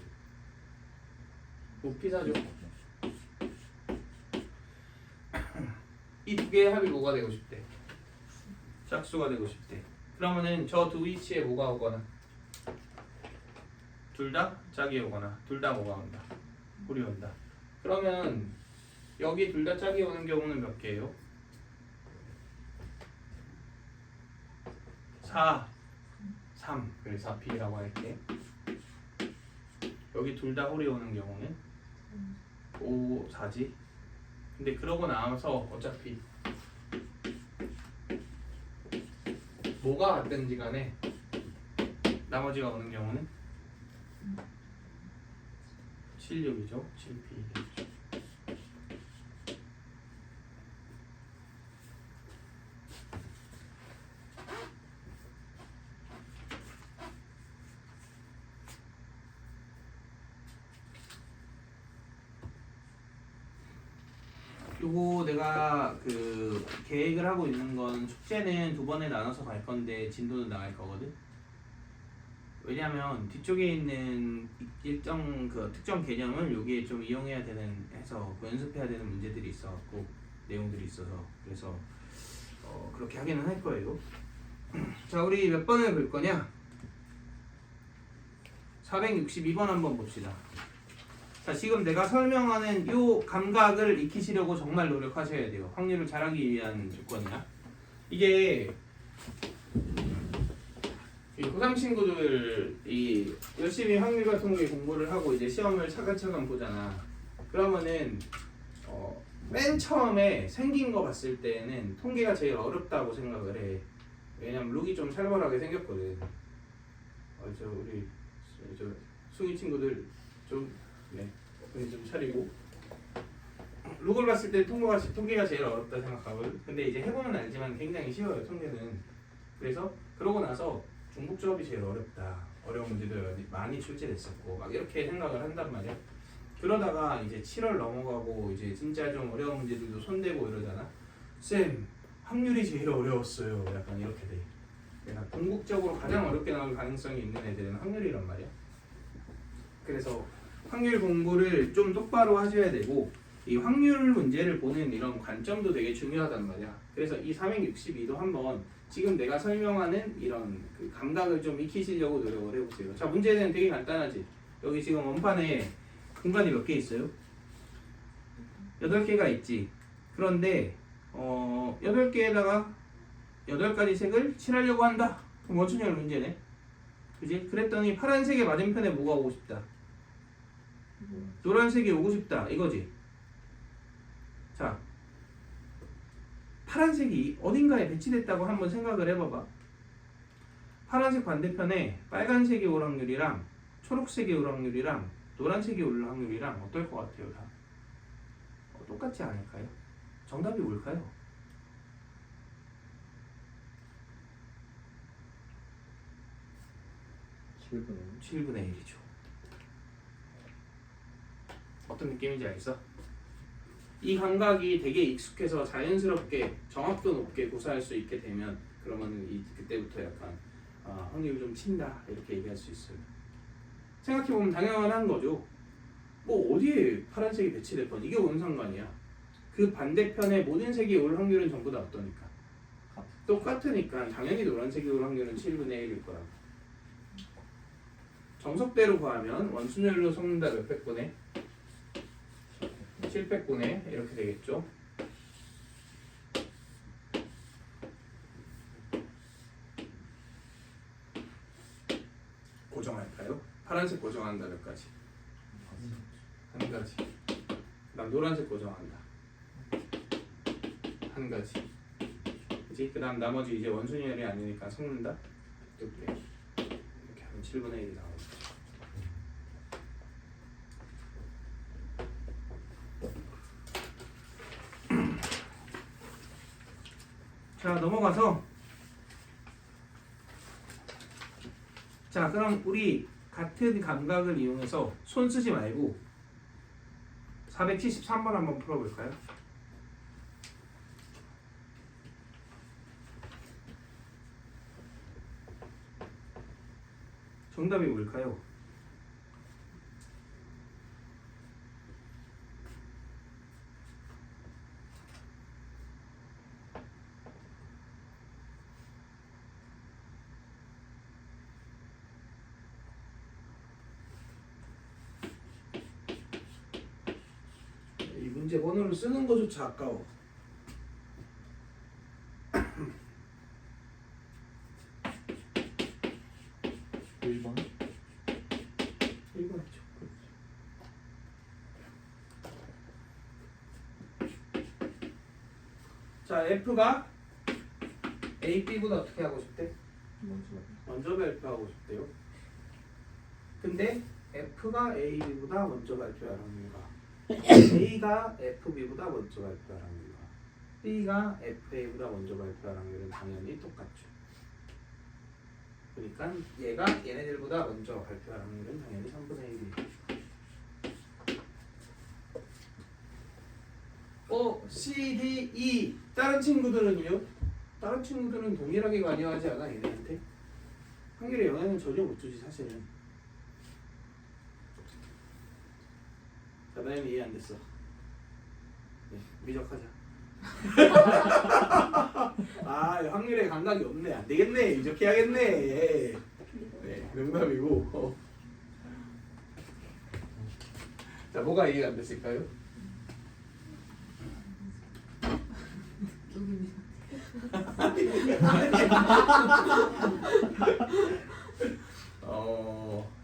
곱피사죠. 이 두 개의 합이 뭐가 되고 싶대? 짝수가 되고 싶대. 그러면은 저 두 위치에 뭐가 오거나 둘 다 짝이 오거나 둘 다 뭐가 온다? 홀이 온다. 그러면 여기 둘 다 짝이 오는 경우는 몇 개예요? 4, 3. 그래서 4P라고 할게. 여기 둘 다 홀이 오는 경우는 5, 4지. 근데 그러고 나서 어차피 뭐가 같든지 간에 나머지가 오는 경우는 7, 6이죠. 7P. 요거 내가 그 계획을 하고 있는 건 숙제는 2번에 나눠서 갈 건데 진도는 나갈 거거든. 왜냐하면 뒤쪽에 있는 일정 그 특정 개념을 여기에 좀 이용해야 되는 해서 그 연습해야 되는 문제들이 있어갖고 내용들이 있어서 그래서 그렇게 하기는 할 거예요. 자, 우리 몇 번을 볼 거냐? 462번 한번 봅시다. 자, 지금 내가 설명하는 요 감각을 익히시려고 정말 노력하셔야 돼요. 확률을 잘하기 위한 조건이야. 이게 이 고3 친구들이 열심히 확률과 통계 공부를 하고 이제 시험을 차근차근 보잖아. 그러면은 맨 처음에 생긴 거 봤을 때는 통계가 제일 어렵다고 생각을 해. 왜냐면 룩이 좀 살벌하게 생겼거든. 우리 숭이 친구들 좀 차리고 룩을 봤을 때 통계가 제일 어렵다 생각하거든. 근데 이제 해보면 알지만 굉장히 쉬워요, 통계는. 그래서 그러고 나서 중복조합이 제일 어렵다, 어려운 문제들 많이 출제됐었고 막 이렇게 생각을 한단 말이야. 그러다가 이제 7월 넘어가고 이제 진짜 좀 어려운 문제들도 손대고 이러잖아. 쌤, 확률이 제일 어려웠어요. 약간 이렇게 돼. 그러니까 궁극적으로 가장 어렵게 나올 가능성이 있는 애들은 확률이란 말이야. 그래서 확률 공부를 좀 똑바로 하셔야 되고 이 확률 문제를 보는 이런 관점도 되게 중요하단 말이야. 그래서 이 362도 한번 지금 내가 설명하는 이런 그 감각을 좀 익히시려고 노력을 해보세요. 자, 문제는 되게 간단하지. 여기 지금 원판에 공간이 몇 개 있어요? 8개가 있지. 그런데 8개에다가 8가지 색을 칠하려고 한다. 그럼 원춘열 문제네. 그지? 그랬더니 파란색의 맞은편에 뭐가 오고 싶다? 노란색이 오고 싶다. 이거지. 자, 파란색이 어딘가에 배치됐다고 한번 생각을 해봐봐. 파란색 반대편에 빨간색이 올 확률이랑 초록색이 올 확률이랑 노란색이 올 확률이랑 어떨 것 같아요? 다 똑같지 않을까요? 정답이 뭘까요? 7분의 1이죠. 어떤 느낌인지 알겠어? 이 감각이 되게 익숙해서 자연스럽게 정확도 높게 구사할 수 있게 되면 그러면 그때부터 약간 확률 좀 친다 이렇게 얘기할 수 있어요. 생각해보면 당연한 거죠. 뭐 어디에 파란색이 배치될 건 이게 뭔 상관이야. 그 반대편에 모든 색이 올 확률은 전부 다 어떠니까? 똑같으니까 당연히 노란색이 올 확률은 7분의 1일 거라고. 정석대로 구하면 원순열로 섞는다 몇 백분에? 700분에 이렇게 되겠죠. 고정할까요? 파란색 고정한다 몇 가지? 한 가지. 그다음 노란색 고정한다 한 가지. 그치? 그다음 나머지 이제 원순열이 아니니까 섞는다 두 개. 이렇게 하면 7분의 1이 나오죠. 자, 넘어가서 자, 그럼 우리 같은 감각을 이용해서 손 쓰지 말고 473번 한번 풀어볼까요? 정답이 뭘까요? 이 문제 번호를 쓰는 거조차 아까워. 1번? 1번이죠. 자, F가 A, B보다 어떻게 하고 싶대? 먼저 발표하고 싶대요. 근데 F가 A, B보다 먼저 발표할 확률과 A가 F, B보다 먼저 발표할 확률과 B가 F, A보다 먼저 발표할 확률은 당연히 똑같죠. 그러니까 얘가 얘네들보다 먼저 발표할 확률은 당연히 3분의 1이에요. C, D, E 다른 친구들은요? 다른 친구들은 동일하게 관여하지 않아 얘네한테? 확률에 영향은 전혀 못 주지 사실은. 자, 나연이 이해 안 됐어. 네, 미적하자. 아, 확률에 감각이 없네. 안 되겠네. 미적해야겠네. 네, 농담이고. 자, 뭐가 이해가 안 됐을까요?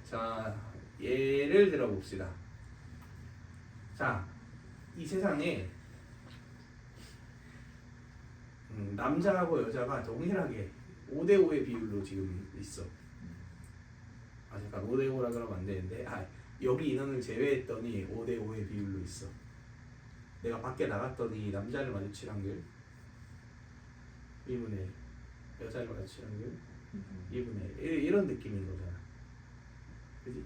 자, 예를 들어 봅시다. 자, 이 세상에 남자하고 여자가 동일하게 5대5의 비율로 지금 있어. 아, 잠깐 5대5라 그러면 안 되는데, 여기 인원을 제외했더니 5대5의 비율로 있어. 내가 밖에 나갔더니 남자를 마주칠 확률 2분의 1, 여자를 마주칠 확률 2분의 1, 이런 느낌인 거잖아. 그지?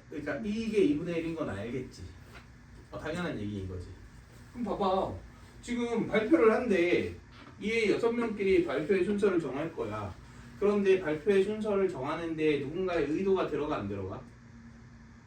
그러니까 이게 2분의 1인 건 알겠지. 당연한 얘기인 거지. 그럼 봐봐. 지금 발표를 한데 이 6명끼리 발표의 순서를 정할 거야. 그런데 발표의 순서를 정하는데 누군가의 의도가 들어가 안 들어가?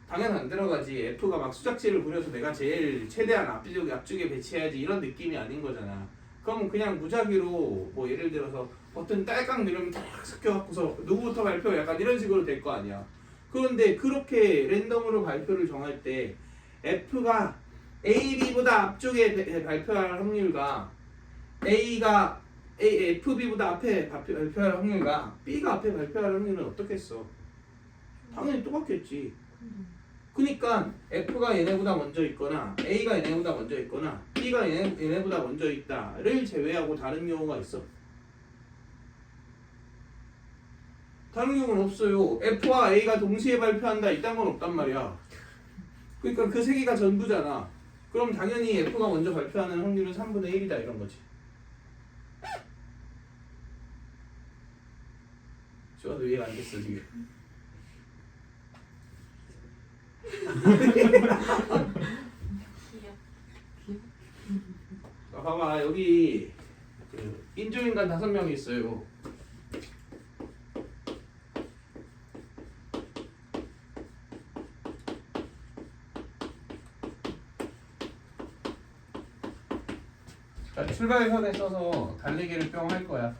당연 안 들어가지. F가 막 수작질을 부려서 내가 제일 최대한 앞쪽에 배치해야지 이런 느낌이 아닌 거잖아. 그러면 그냥 무작위로 뭐 예를 들어서 어떤 딸깍 누르면 딱 섞여갖고서 누구부터 발표 약간 이런 식으로 될 거 아니야. 그런데 그렇게 랜덤으로 발표를 정할 때 F가 A, B보다 앞쪽에 발표할 확률과 F, B보다 앞에 발표할 확률과 B가 앞에 발표할 확률은 어떻겠어? 당연히 똑같겠지. 그러니까 F가 얘네보다 먼저 있거나 A가 얘네보다 먼저 있거나 B가 얘네보다 먼저 있다를 제외하고 다른 경우가 있어. 다른 경우는 없어요. F와 A가 동시에 발표한다 이딴 건 없단 말이야. 그러니까 그 세 개가 전부잖아. 그럼 당연히 F가 먼저 발표하는 확률은 3분의 1이다 이런 거지. 좋아도 이해가 안 됐어 지금. 자, 봐봐 여기 그 인조인간 5명이 있어요. 자, 출발선에 써서 달리기를 뿅 할 거야.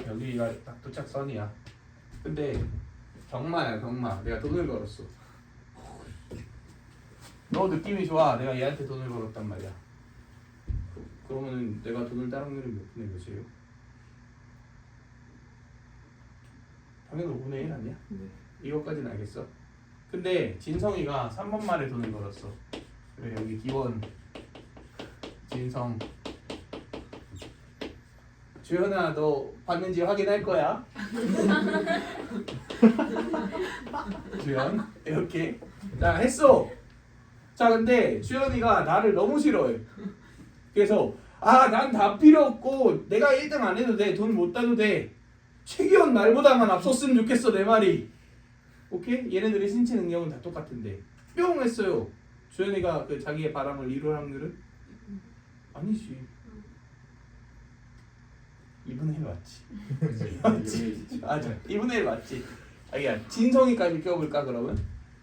여기가 딱 도착선이야. 근데 경마야 경마. 내가 돈을 걸었어. 너 느낌이 좋아. 내가 얘한테 돈을 걸었단 말이야. 그러면은 내가 돈을 딸 확률이 몇 분의 몇이에요? 당연히 5분의 1 아니야? 네. 이것까지는 알겠어. 근데 진성이가 3번 말에 돈을 걸었어. 그래 여기 기원 진성 주연아 너 봤는지 확인할 거야. 주연 이렇게 자 했어. 자 근데 주연이가 나를 너무 싫어해. 그래서 난 다 필요 없고 내가 1등 안 해도 돼. 돈 못 따도 돼. 최기원 말보다만 앞섰으면 좋겠어 내 말이. 오케이? 얘네들의 신체 능력은 다 똑같은데 뿅 했어요. 주연이가 그 자기의 바람을 이룰 확률은? 아니지. 2분의 1 맞지? 맞지? 맞아. 2분의 1 맞지? 야 진성이까지 껴볼까 그러면?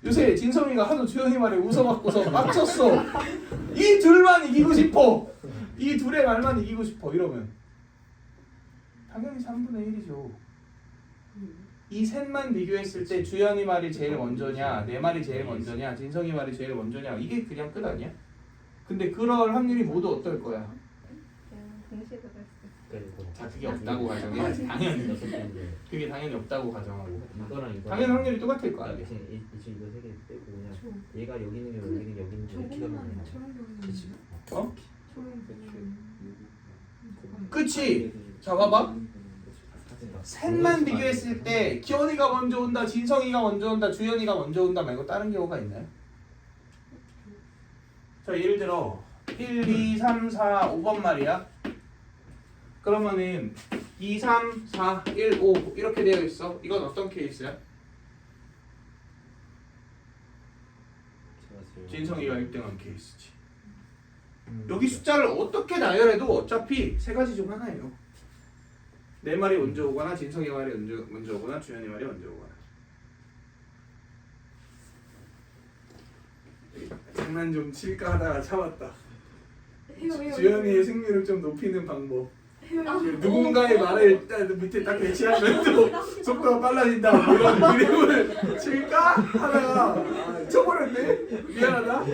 요새 진성이가 하도 주연이 말에 웃어갖고서 빡쳤어. 이 둘만 이기고 싶어. 이 둘의 말만 이기고 싶어. 이러면 당연히 3분의 1이죠. 이 셋만 비교했을 때 주연이 말이 제일 먼저냐 내 말이 제일 먼저냐 진성이 말이 제일 먼저냐 이게 그냥 끝 아니야? 근데 그럴 확률이 모두 어떨 거야? 동시에 들어갔어. 자 그게 없다고 가정해. 당연히 그게 당연히 없다고 가정하고 이거랑 이거 당연히 확률이 똑같을 거 아니야. 대신 이거 세 개 빼고 그냥 얘가 여기 있는 게 여기 있는 게 여기 있는 게 이렇게 저거만 가면 저런 경우는 그치. 어? 저런 경우는 그치? 자 봐봐. 셋만 비교했을 때 기원이가 먼저 온다 진성이가 먼저 온다 주연이가 먼저 온다 말고 다른 경우가 있나요? 자 예를 들어 1, 2, 3, 4, 5번 말이야. 그러면은 2, 3, 4, 1, 5 이렇게 되어 있어. 이건 어떤 케이스야? 진성이가 1등한 케이스지. 여기 숫자를 어떻게 나열해도 어차피 세 가지 중 하나예요. 내 말이 먼저 오거나 진석이 말이 먼저 오거나 주현이 말이 먼저 오거나. 장난 좀 칠까 하다가 참았다. 주현이의 승률을 좀 높이는 방법. 누군가의 말을 일단 밑에 딱 배치하면 또 속도가 빨라진다 이런 그림을 칠까 하다가 쳐버렸네. 미안하다.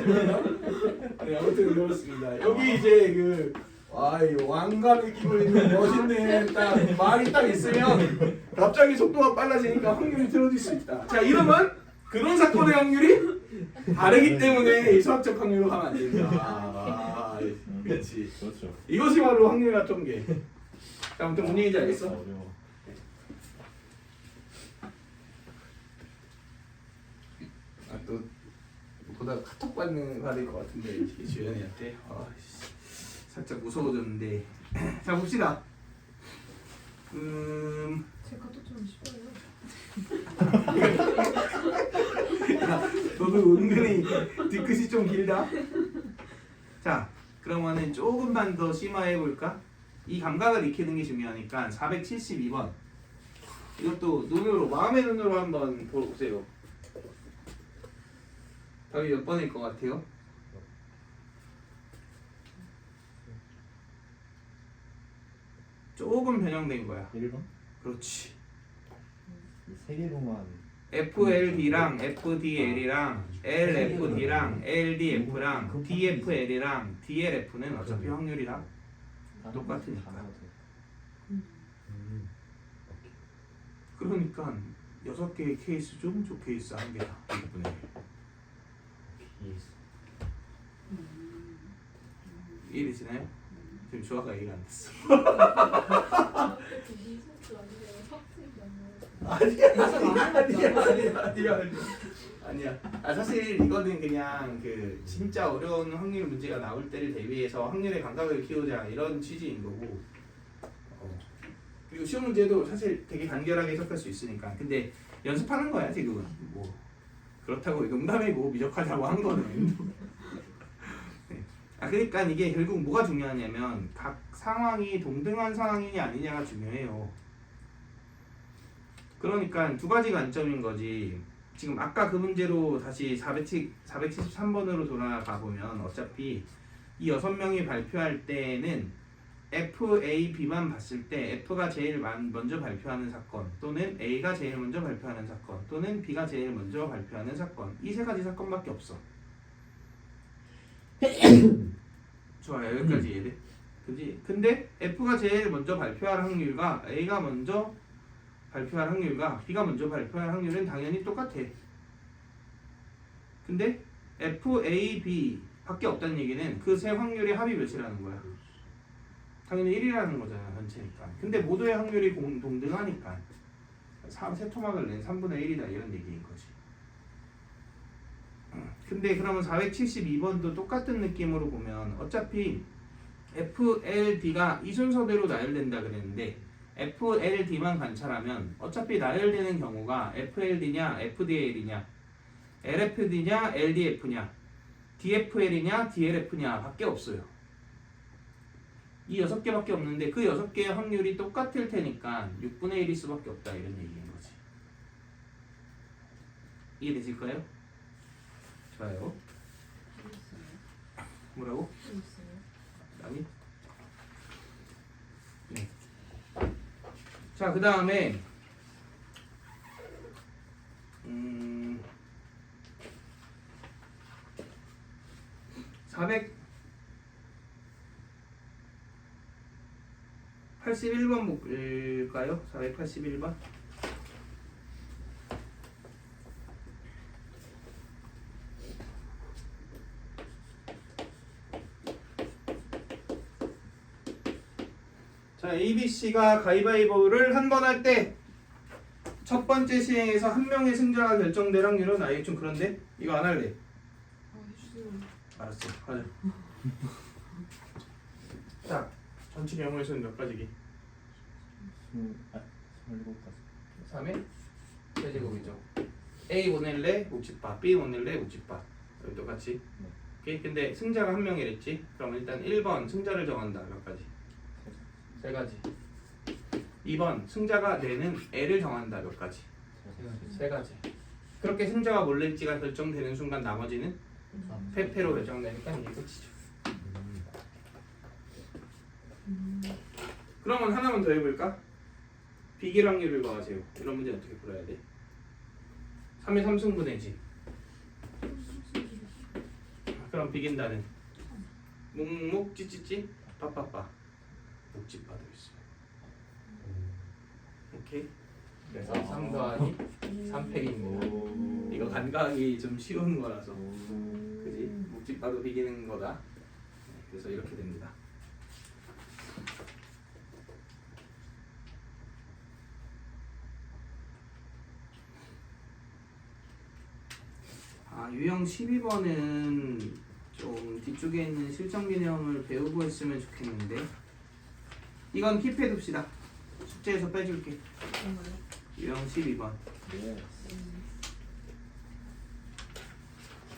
네, 아무튼 그렇습니다. 여기 이제 그 왕관을 끼고 있는 멋있는 딱 말이 딱 있으면 갑자기 속도가 빨라지니까 확률이 틀어질 수 있다. 자, 이러면 그런 사건의 확률이 다르기 때문에 이 수학적 확률로 가면 안 된다. 그렇지. 그렇죠. 이것이 바로 확률과 통계. 자, 아무튼 뭔 얘기인지 알겠어? 어려워. 또 보다 카톡 받는 말일 것 같은데 이 주연이한테 살짝 무서워졌는데. 자, 봅시다. 제 것도 좀 쉬워요. 너도 은근히 뒤끝이 좀 길다. 자, 그러면은 조금만 더 심화해 볼까? 이 감각을 익히는 게 중요하니까 472번. 이것도 눈으로, 마음의 눈으로 한번 보세요. 답이 몇 번일 것 같아요? 조금 변형된 거야. 1번? 그렇지. 세 개로만 FLD랑 FDL이랑 LFD랑 LDF랑 DFL이랑 DLF는 어차피 확률이 다 똑같으니까. 그러니까 6개의 케이스 중 조 케이스 1개다. 6분의 1. 이해되시나요? 지금 조화가 이해가 안 됐어. 아니야. 사실 이거는 그냥 그 진짜 어려운 확률 문제가 나올 때를 대비해서 확률의 감각을 키우자 이런 취지인 거고. 그리고 시험 문제도 사실 되게 간결하게 해석할 수 있으니까. 근데 연습하는 거야 지금은. 뭐 그렇다고 농담이고 미적하자고 한 거는. 네. 그러니까 이게 결국 뭐가 중요하냐면 각 상황이 동등한 상황이냐 아니냐가 중요해요. 그러니까 두 가지 관점인 거지. 지금 아까 그 문제로 다시 473번으로 돌아가 보면 어차피 이 6명이 발표할 때는 F, A, B만 봤을 때 F가 제일 먼저 발표하는 사건 또는 A가 제일 먼저 발표하는 사건 또는 B가 제일 먼저 발표하는 사건, 이 세 가지 사건밖에 없어. 좋아요. 여기까지 이해돼? 그지? 근데 F가 제일 먼저 발표할 확률과 A가 먼저 발표할 확률과 B가 먼저 발표할 확률은 당연히 똑같아. 근데 F, A, B 밖에 없다는 얘기는 그 세 확률의 합이 몇이라는 거야? 당연히 1이라는 거잖아, 전체니까. 근데 모두의 확률이 동등하니까 세 토막을 낸 3분의 1이다 이런 얘기인 거지. 근데 그러면 472번도 똑같은 느낌으로 보면 어차피 FLD가 이 순서대로 나열된다 그랬는데 FLD만 관찰하면 어차피 나열되는 경우가 FLD냐 FDL이냐 LFD냐 LDF냐 DFL이냐 DLF냐 밖에 없어요. 이 6개밖에 없는데 그 6개의 확률이 똑같을 테니까 6분의 1일 수밖에 없다 이런 얘기인 거지. 이해되실까요? 좋아요. 뭐라고? 아니? 네. 자, 그 다음에 481번 볼까요? 481번. 자, ABC가 가위바위보를 한 번 할 때 첫 번째 시행에서 한 명의 승자가 결정될 확률은 아예 좀 그런데 이거 안 할래. 알았어. 가자. 자, 전체 경우의 수는 몇 가지기? 27가지. 3의 세제곱이죠. A 원일래 묵집합, B 원일래 묵집합. 여기 똑같이. 네. 오케이. 근데 승자가 한 명이랬지. 그럼 일단 1번 승자를 정한다. 몇 가지? 세 가지. 2번 승자가 내는 L을 정한다. 몇 가지? 세 가지. 그렇게 승자가 뭘일지가 결정되는 순간 나머지는 페페로 결정되니까 이게 끝이죠. 그러면 하나만 더 해볼까? 비길 확률을 구하세요. 이런 문제 어떻게 풀어야 돼? 3의 3승분의지. 그럼 비긴다는 묵묵 찌찌찌 빠빠빠 묵찌빠도 있어. 오케이. 그래서 3 더하기 3팩입니다. 이거 간과하기 좀 쉬운 거라서 그지? 묵찌빠도 비기는 거다. 그래서 이렇게 됩니다. 유형 12번은 좀 뒤쪽에 있는 실전 개념을 배우고 했으면 좋겠는데 이건 킵해둡시다. 숙제에서 빼줄게. 유형 12번. 네.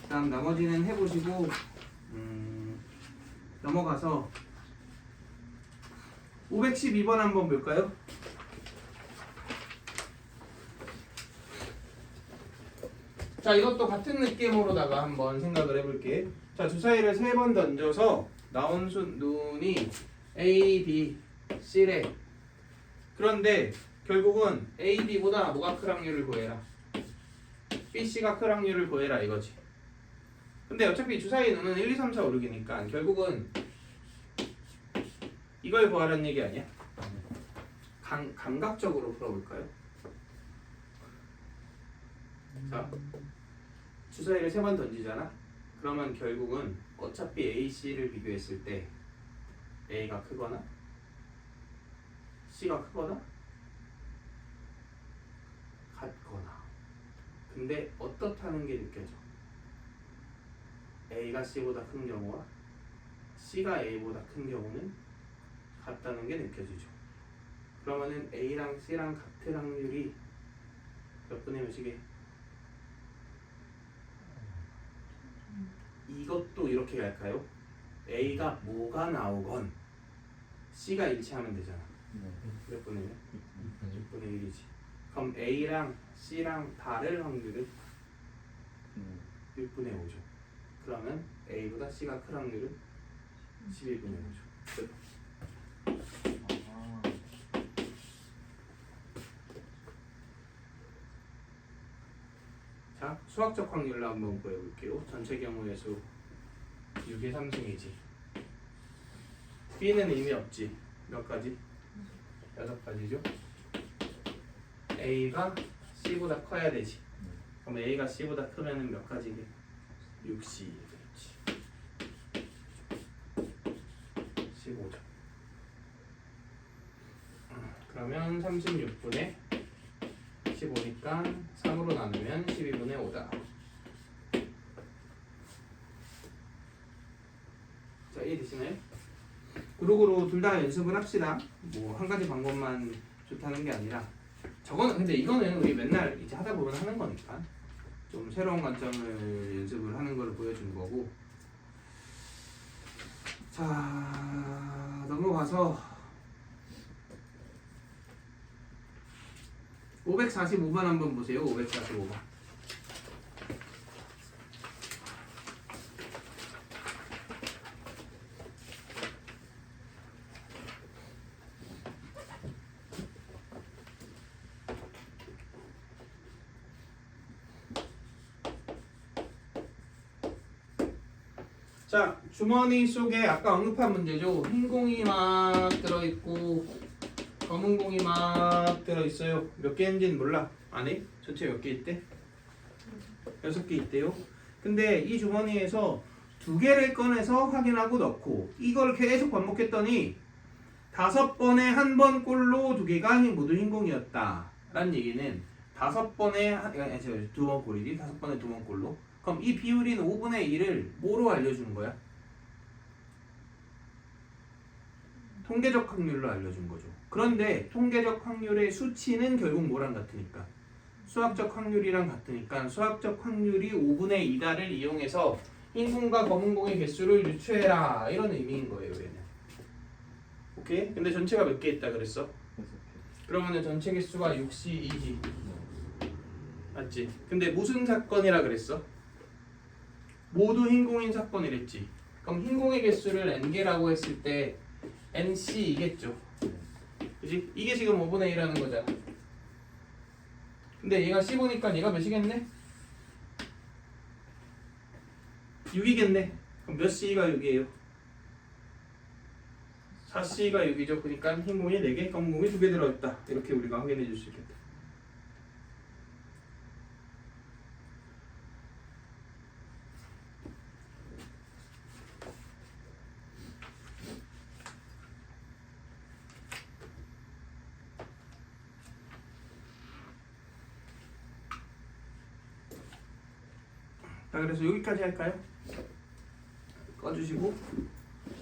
그다음 나머지는 해보시고 넘어가서 512번 한번 볼까요? 자, 이것도 같은 느낌으로다가 한번 생각을 해볼게. 자, 주사위를 3번 던져서 나온 눈이 A, B, C래. 그런데 결국은 A, B보다 뭐가 큰 확률을 구해라? B, C가 큰 확률을 구해라 이거지. 근데 어차피 주사위 눈은 1, 2, 3, 4, 5, 6이니까 결국은 이걸 구하라는 얘기 아니야? 감각적으로 풀어볼까요? 자, 주사위를 3번 던지잖아? 그러면 결국은 어차피 A, C를 비교했을 때 A가 크거나 C가 크거나 같거나. 근데 어떻다는 게 느껴져? A가 C보다 큰 경우와 C가 A보다 큰 경우는 같다는 게 느껴지죠. 그러면은 A랑 C랑 같은 확률이 몇 분의 몇이게? 이것도 이렇게 갈까요? A가 뭐가 나오건 C가 일치하면 되잖아. 몇 분의 몇? 6분의 1이지. 그럼 A랑 C랑 다를 확률은 6분의 5죠. 그러면 A보다 C가 큰 확률은 11분의 5죠. 끝. 자, 수학적 확률로 한번 구해볼게요. 전체 경우의 수 6의 3승이지. B는 의미 없지. 몇 가지? 6가지죠. A가 C보다 커야 되지. 그럼 A가 C보다 크면은 몇 가지게? 6C. 그렇지. 15죠. 그러면 36분의 15니까 3으로 나누면 12분의 5다. 자, 이해되시나요? 고루고루 둘 다 연습을 합시다. 뭐 한 가지 방법만 좋다는 게 아니라 저거는 근데 이거는 우리 맨날 이제 하다 보면 하는 거니까 좀 새로운 관점을 연습을 하는 걸 보여주는 거고. 자, 넘어가서 545번 한번 보세요. 545번. 자, 주머니 속에 아까 언급한 문제죠. 흰 공이 막 들어있고 검은 공이 막 들어있어요. 몇 개인지는 몰라. 안에 전체 몇 개 있대? 6개 있대요. 근데 이 주머니에서 2개를 꺼내서 확인하고 넣고 이걸 계속 반복했더니 5번에 한 번 꼴로 2개가 모두 흰 공이었다 라는 얘기는 5번에 2번 꼴이지. 5번에 2번 꼴로. 그럼 이 비율인 5분의 1을 뭐로 알려주는 거야? 통계적 확률로 알려준 거죠. 그런데 통계적 확률의 수치는 결국 뭐랑 같으니까? 수학적 확률이랑 같으니까 수학적 확률이 5분의 2다를 이용해서 흰 공과 검은 공의 개수를 유추해라 이런 의미인 거예요. 얘는. 오케이? 근데 전체가 몇 개 있다 그랬어? 그러면은 전체 개수가 6C2지. 맞지? 근데 무슨 사건이라 그랬어? 모두 흰공인 사건이랬지. 그럼 흰공의 개수를 n개라고 했을 때 NC이겠죠. 그지? 이게 지금 5분의 1하는 거잖아. 근데 얘가 C 보니까 얘가 몇이겠네? 6이겠네. 그럼 몇 C가 6이에요? 4C가 6이죠. 그러니까 흰공이 4개, 검공이 2개 들어있다. 이렇게 우리가 확인해 줄 수 있겠다. 자, 그래서 여기까지 할까요? 꺼주시고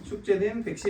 숙제는 110